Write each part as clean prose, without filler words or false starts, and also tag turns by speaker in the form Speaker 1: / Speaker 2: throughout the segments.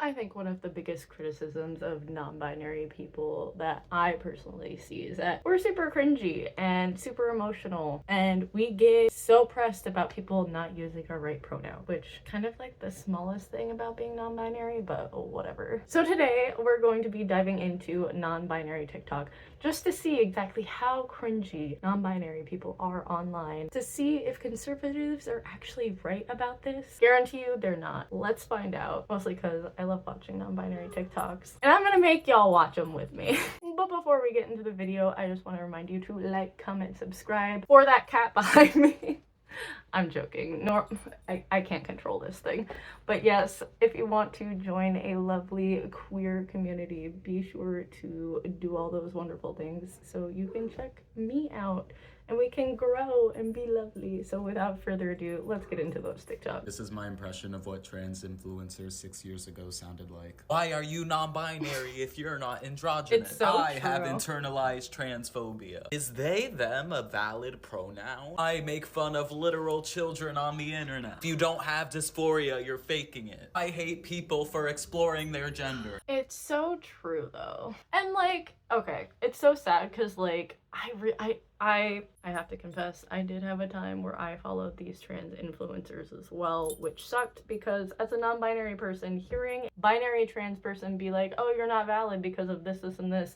Speaker 1: I think one of the biggest criticisms of non-binary people that I personally see is that we're super cringy and super emotional, and we get so pressed about people not using our right pronoun, which kind of like the smallest thing about being non-binary, but whatever. So today we're going to be diving into non-binary TikTok just to see exactly how cringy non-binary people are online, to see if conservatives are actually right about this. Guarantee you they're not. Let's find out. Mostly because I love watching non-binary TikToks, and I'm gonna make y'all watch them with me. But before we get into the video, I just want to remind you to like, comment, subscribe for that cat behind me. I'm joking. No, I can't control this thing. But yes, if you want to join a lovely queer community, be sure to do all those wonderful things so you can check me out and we can grow and be lovely. So without further ado, let's get into those TikToks.
Speaker 2: This is my impression of what trans influencers 6 years ago sounded like. Why are you non-binary if you're not androgynous?
Speaker 1: It's so
Speaker 2: I
Speaker 1: true.
Speaker 2: have internalized transphobia. Is they, them a valid pronoun? I make fun of literal children on the internet. If you don't have dysphoria, you're faking it. I hate people for exploring their gender.
Speaker 1: It's so true though. And like, okay, it's so sad because like I have to confess, I did have a time where I followed these trans influencers as well, which sucked because as a non-binary person, hearing binary trans person be like, oh, you're not valid because of this, this, and this,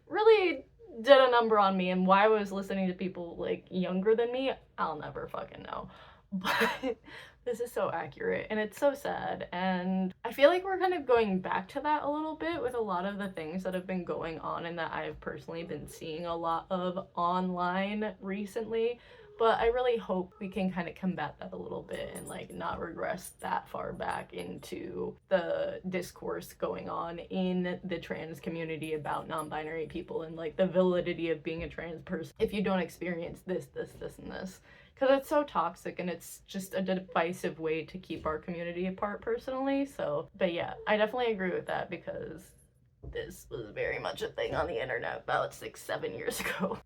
Speaker 1: really did a number on me. And why I was listening to people like younger than me, I'll never fucking know. But this is so accurate and it's so sad, and I feel like we're kind of going back to that a little bit with a lot of the things that have been going on and that I've personally been seeing a lot of online recently. But I really hope we can kind of combat that a little bit and like not regress that far back into the discourse going on in the trans community about non-binary people and like the validity of being a trans person if you don't experience this, and this. Because it's so toxic and it's just a divisive way to keep our community apart personally. So, but yeah, I definitely agree with that because this was very much a thing on the internet about 6-7 years ago.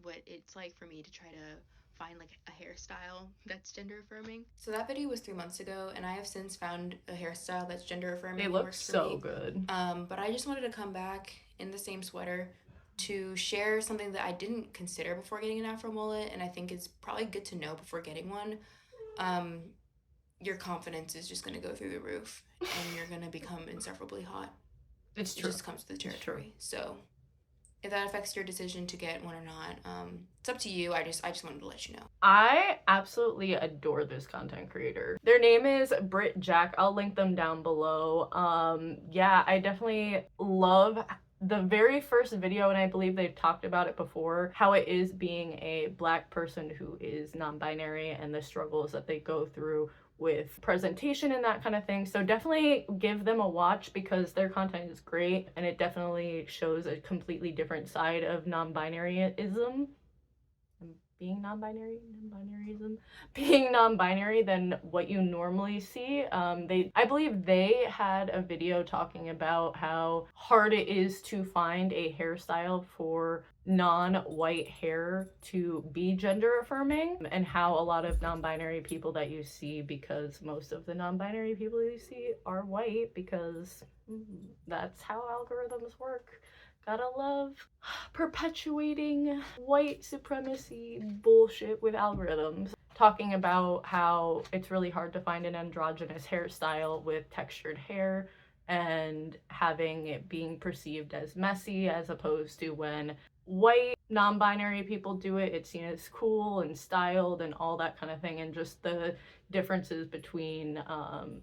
Speaker 3: What it's like for me to try to find like a hairstyle that's gender affirming.
Speaker 4: So that video was 3 months ago, and I have since found a hairstyle that's gender affirming.
Speaker 1: It looks so good.
Speaker 4: But I just wanted to come back in the same sweater to share something that I didn't consider before getting an afro mullet, and I think it's probably good to know before getting one. Your confidence is just going to go through the roof, and you're going to become insufferably hot.
Speaker 1: It's true.
Speaker 4: It just comes with the territory. So if that affects your decision to get one or not, it's up to you. I just wanted to let you know.
Speaker 1: I absolutely adore this content creator. Their name is Brit Jack. I'll link them down below. Yeah, I definitely love the very first video, and I believe they've talked about it before, how it is being a Black person who is non-binary and the struggles that they go through with presentation and that kind of thing. So definitely give them a watch because their content is great and it definitely shows a completely different side of non-binaryism. Being non-binary than what you normally see. I believe they had a video talking about how hard it is to find a hairstyle for non-white hair to be gender affirming, and how a lot of non-binary people that you see, because most of the non-binary people you see are white, because that's how algorithms work. Gotta love perpetuating white supremacy bullshit with algorithms. Talking about how it's really hard to find an androgynous hairstyle with textured hair and having it being perceived as messy, as opposed to when white non-binary people do it, it's seen as cool and styled and all that kind of thing, and just the differences between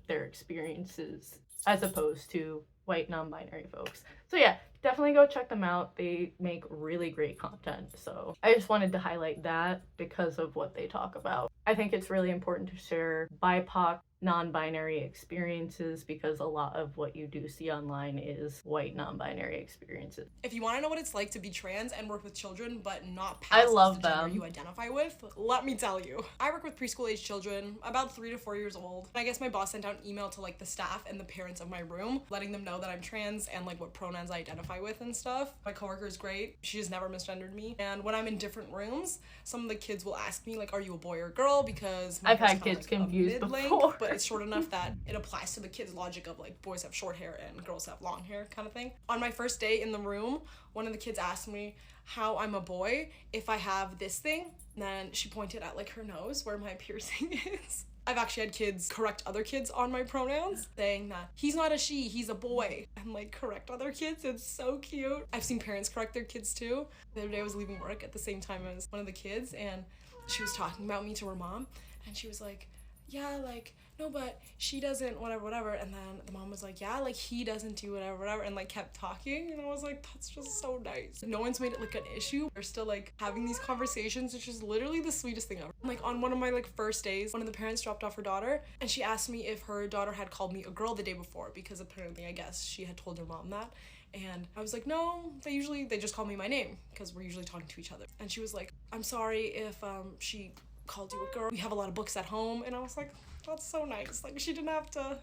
Speaker 1: their experiences as opposed to white non-binary folks. So yeah, definitely go check them out. They make really great content. So I just wanted to highlight that because of what they talk about. I think it's really important to share BIPOC non-binary experiences because a lot of what you do see online is white non-binary experiences.
Speaker 5: If you want to know what it's like to be trans and work with children but not pass as the gender you identify with, let me tell you. I work with preschool age children, about 3 to 4 years old. I guess my boss sent out an email to like the staff and the parents of my room, letting them know that I'm trans and like what pronouns I identify with and stuff. My coworker is great. She has never misgendered me. And when I'm in different rooms, some of the kids will ask me like, are you a boy or a girl? Because
Speaker 1: I've had kids confused before.
Speaker 5: But it's short enough that it applies to the kid's logic of like boys have short hair and girls have long hair kind of thing. On my first day in the room, one of the kids asked me how I'm a boy if I have this thing. And then she pointed at like her nose where my piercing is. I've actually had kids correct other kids on my pronouns, saying that he's not a she, he's a boy, and like correct other kids. It's so cute. I've seen parents correct their kids too. The other day I was leaving work at the same time as one of the kids, and she was talking about me to her mom, and she was like, yeah, like, no, but she doesn't, whatever, and then the mom was like, yeah, like, he doesn't do whatever, and like kept talking, and I was like, that's just so nice. No one's made it like an issue. We're still like having these conversations, which is literally the sweetest thing ever. Like on one of my like first days, one of the parents dropped off her daughter, and she asked me if her daughter had called me a girl the day before, because apparently, I guess, she had told her mom that. And I was like, no, they just call me my name, because we're usually talking to each other. And she was like, I'm sorry if she called you a girl. We have a lot of books at home. And I was like, that's so nice. Like, she didn't have to,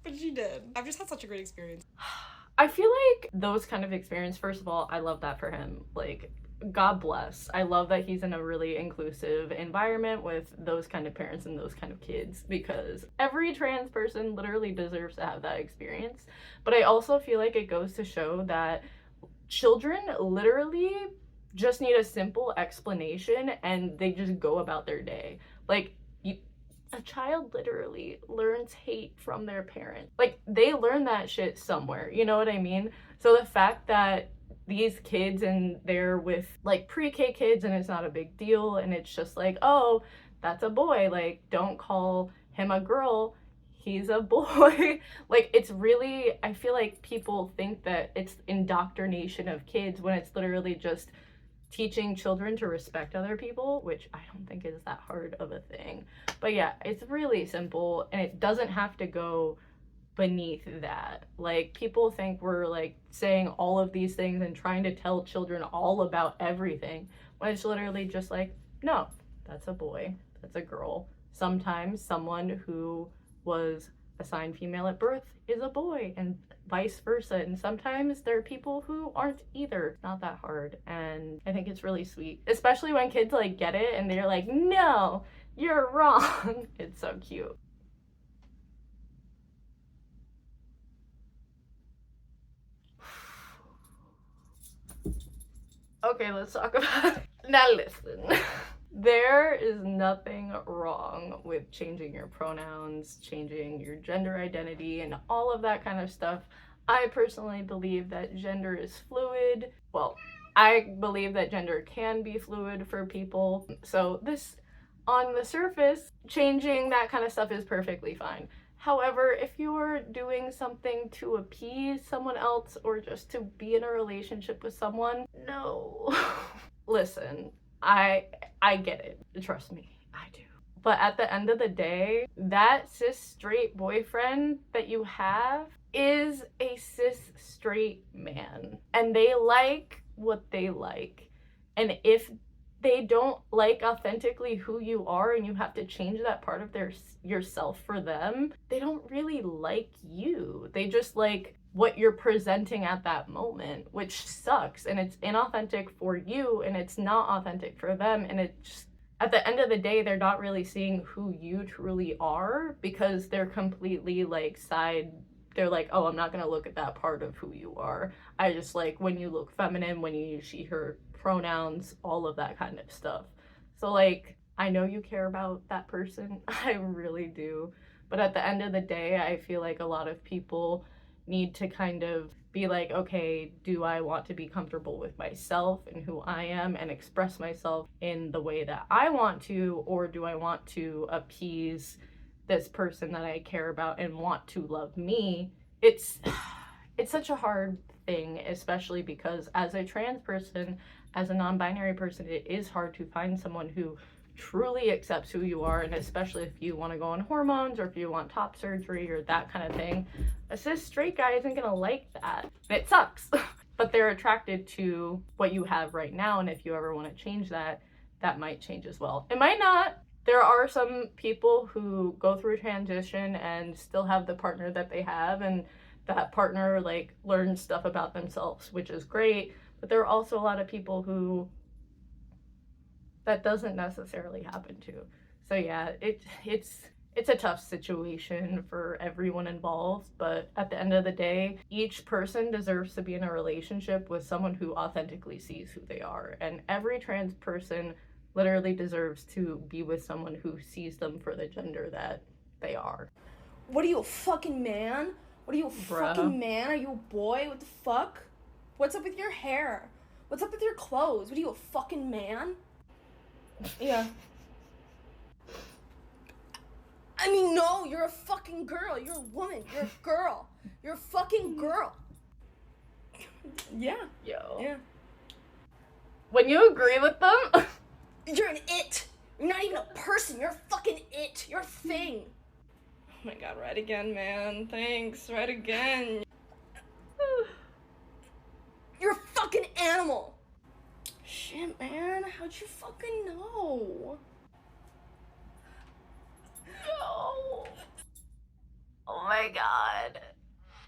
Speaker 5: but she did. I've just had such a great experience.
Speaker 1: I feel like those kind of experience, first of all, I love that for him. Like, God bless. I love that he's in a really inclusive environment with those kind of parents and those kind of kids, because every trans person literally deserves to have that experience. But I also feel like it goes to show that children literally just need a simple explanation and they just go about their day. Like, a child literally learns hate from their parent. Like, they learn that shit somewhere, you know what I mean? So the fact that these kids and they're with like pre-K kids and it's not a big deal and it's just like, oh, that's a boy, like, don't call him a girl, he's a boy. Like, it's really, I feel like people think that it's indoctrination of kids when it's literally just teaching children to respect other people, which I don't think is that hard of a thing. But yeah, it's really simple and it doesn't have to go beneath that. Like, people think we're like saying all of these things and trying to tell children all about everything, when it's literally just like, no, that's a boy, that's a girl. Sometimes someone who was assigned female at birth is a boy, and vice versa. And sometimes there are people who aren't either. Not that hard. And I think it's really sweet, especially when kids like get it and they're like, no, you're wrong. It's so cute. Okay, let's talk about it. Now listen. There is nothing wrong with changing your pronouns, changing your gender identity, and all of that kind of stuff. I personally believe that gender is fluid. Well, I believe that gender can be fluid for people. So this, on the surface, changing that kind of stuff is perfectly fine. However, if you're doing something to appease someone else or just to be in a relationship with someone, no. Listen, I get it. Trust me, I do. But at the end of the day, that cis straight boyfriend that you have is a cis straight man. And they like what they like. And if they don't like authentically who you are and you have to change that part of yourself for them, they don't really like you. They just like what you're presenting at that moment, which sucks, and it's inauthentic for you and it's not authentic for them, and it just, at the end of the day, they're not really seeing who you truly are, because they're completely like they're like, oh, I'm not gonna look at that part of who you are. I just like when you look feminine, when you use she, her pronouns, all of that kind of stuff. So like, I know you care about that person, I really do, but at the end of the day, I feel like a lot of people need to kind of be like, okay, do I want to be comfortable with myself and who I am and express myself in the way that I want to, or do I want to appease this person that I care about and want to love me? It's such a hard thing, especially because as a trans person, as a non-binary person, it is hard to find someone who truly accepts who you are, and especially if you want to go on hormones or if you want top surgery or that kind of thing. A cis straight guy isn't gonna like that. It sucks. But they're attracted to what you have right now, and if you ever want to change that, that might change as well. It might not. There are some people who go through transition and still have the partner that they have, and that partner like learns stuff about themselves, which is great. But there are also a lot of people who that doesn't necessarily happen to. So yeah, it's it's a tough situation for everyone involved, but at the end of the day, each person deserves to be in a relationship with someone who authentically sees who they are. And every trans person literally deserves to be with someone who sees them for the gender that they are.
Speaker 6: What are you, a fucking man? What are you, a fucking man? Are you a boy? What the fuck? What's up with your hair? What's up with your clothes? What are you, a fucking man? Yeah. I mean, no, you're a fucking girl. You're a woman. You're a girl. You're a fucking girl. Yeah.
Speaker 1: Yo.
Speaker 6: Yeah.
Speaker 1: When you agree with them,
Speaker 6: you're an it. You're not even a person. You're a fucking it. You're a thing. Oh my god, right again, man. Thanks. Right again. You're a fucking animal. Shit, man. How'd you fucking know?
Speaker 1: no. Oh my god.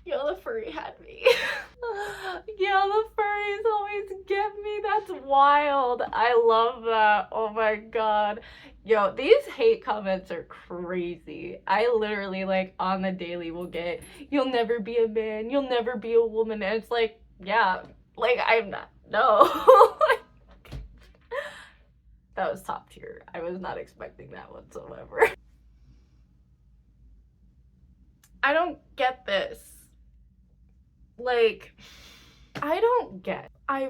Speaker 1: Yo, the furry had me. Yo, the furries always get me. That's wild. I love that. Oh my god. Yo, these hate comments are crazy. I literally, like, on the daily will get, you'll never be a man, you'll never be a woman. And it's like, yeah, like, I'm not, no. That was top tier. I was not expecting that whatsoever. I don't get this. Like, I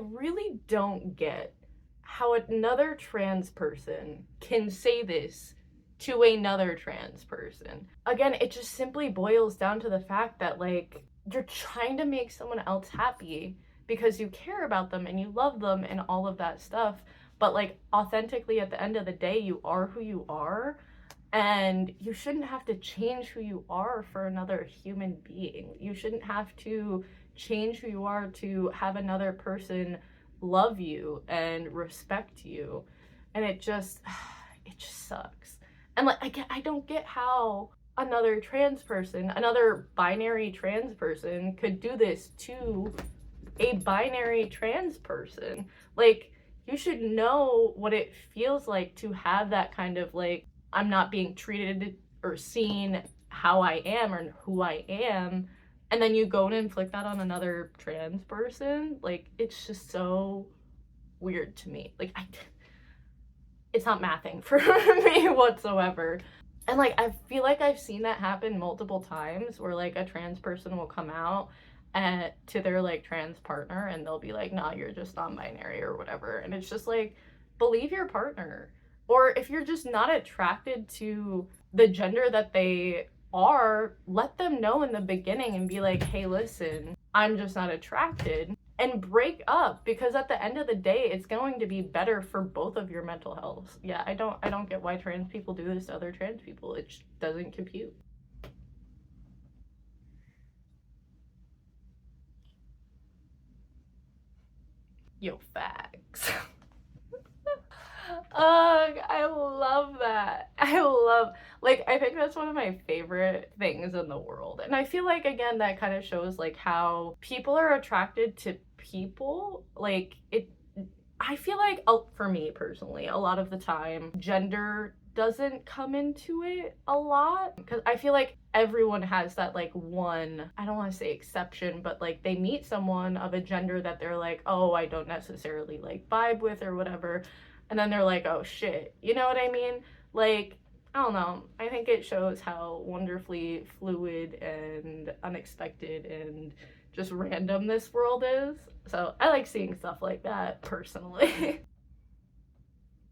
Speaker 1: really don't get how another trans person can say this to another trans person. Again, it just simply boils down to the fact that, like, you're trying to make someone else happy because you care about them and you love them and all of that stuff. But, like, authentically, at the end of the day, you are who you are. And you shouldn't have to change who you are for another human being. You shouldn't have to change who you are to have another person love you and respect you. And it just sucks. And, like, I don't get how another trans person, another binary trans person could do this to a binary trans person. Like, you should know what it feels like to have that kind of, like, I'm not being treated or seen how I am or who I am, and then you go and inflict that on another trans person. Like, it's just so weird to me. Like, it's not mathing for me whatsoever. And, like, I feel like I've seen that happen multiple times where, like, a trans person will come out to their, like, trans partner and they'll be like, nah, you're just non-binary or whatever. And it's just like, believe your partner. Or if you're just not attracted to the gender that they are, let them know in the beginning and be like, hey, listen, I'm just not attracted, and break up, because at the end of the day, it's going to be better for both of your mental health. Yeah, I don't get why trans people do this to other trans people. It just doesn't compute. Yo, facts. I love that. I think that's one of my favorite things in the world. And I feel like, again, that kind of shows, like, how people are attracted to people. Like, I feel like, for me personally, a lot of the time, gender doesn't come into it a lot, because I feel like everyone has that, like, one, I don't want to say exception, but, like, they meet someone of a gender that they're like, oh, I don't necessarily, like, vibe with or whatever. And then they're like, oh shit, you know what I mean? Like, I don't know. I think it shows how wonderfully fluid and unexpected and just random this world is. So I like seeing stuff like that, personally.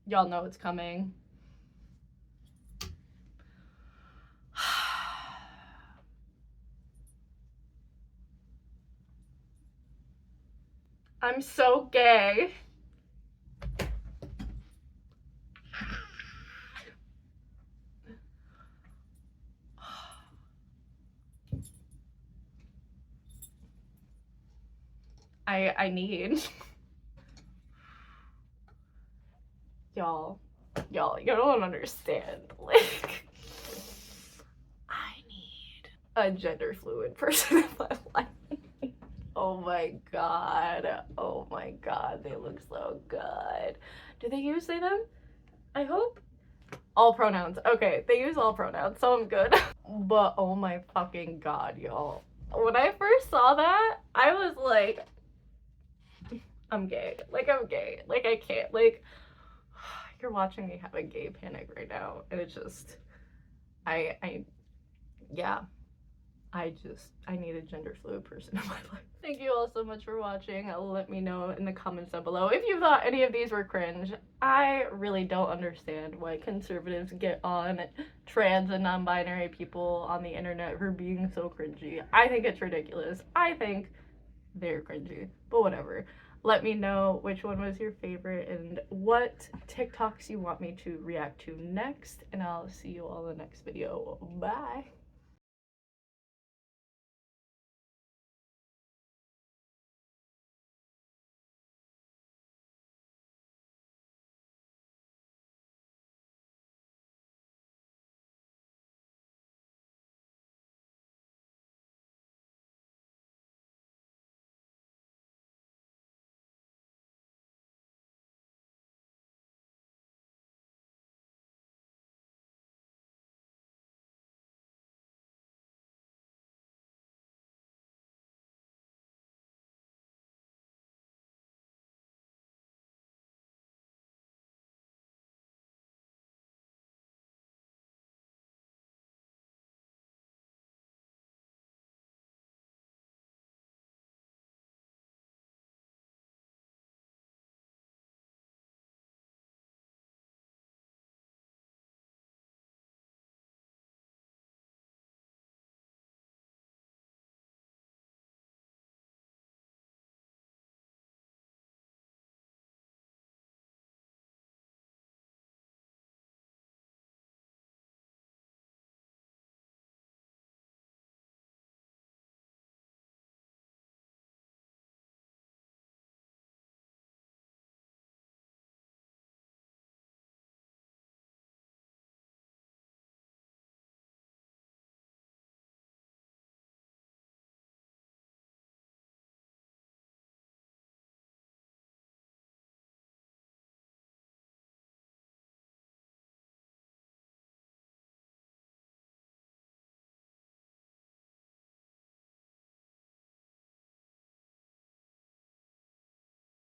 Speaker 1: Y'all know it's coming. I'm so gay. I need. Y'all, you don't understand. Like, I need a gender fluid person in my life. Oh my god. Oh my god, they look so good. Do they use they them? I hope. All pronouns. Okay, they use all pronouns, so I'm good. But oh my fucking god, y'all. When I first saw that, I was like, I'm gay. Like, I'm gay. Like, I can't. Like, you're watching me have a gay panic right now. And it's just, yeah. I need a gender fluid person in my life. Thank you all so much for watching. Let me know in the comments down below if you thought any of these were cringe. I really don't understand why conservatives get on trans and non-binary people on the internet for being so cringy. I think it's ridiculous. I think they're cringy, but whatever. Let me know which one was your favorite and what TikToks you want me to react to next, and I'll see you all in the next video. Bye!